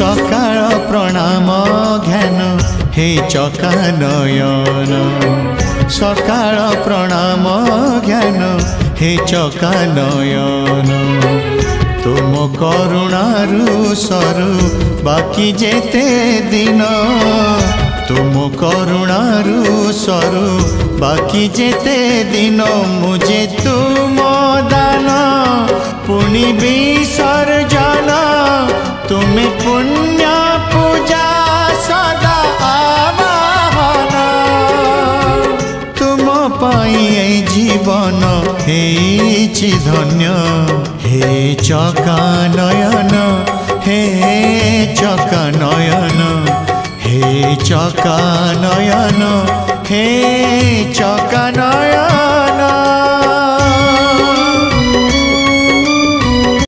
सकाळ प्रणाम ध्यान हे चकानयन सकाळ प्रणाम ध्यान हे चकानयन तुम करुणारु सरु बाकी जेते दिन तुम करुणारु सरु बाकी जेते दिन मुझे तुम दान पुनि विसर्जन तुम्हें पुण्य पूजा सदा आवाहन तुम पाई जीवन हेछि धन्य हे चकानयन हे चकानयन हे चकानयन हे चकानयन।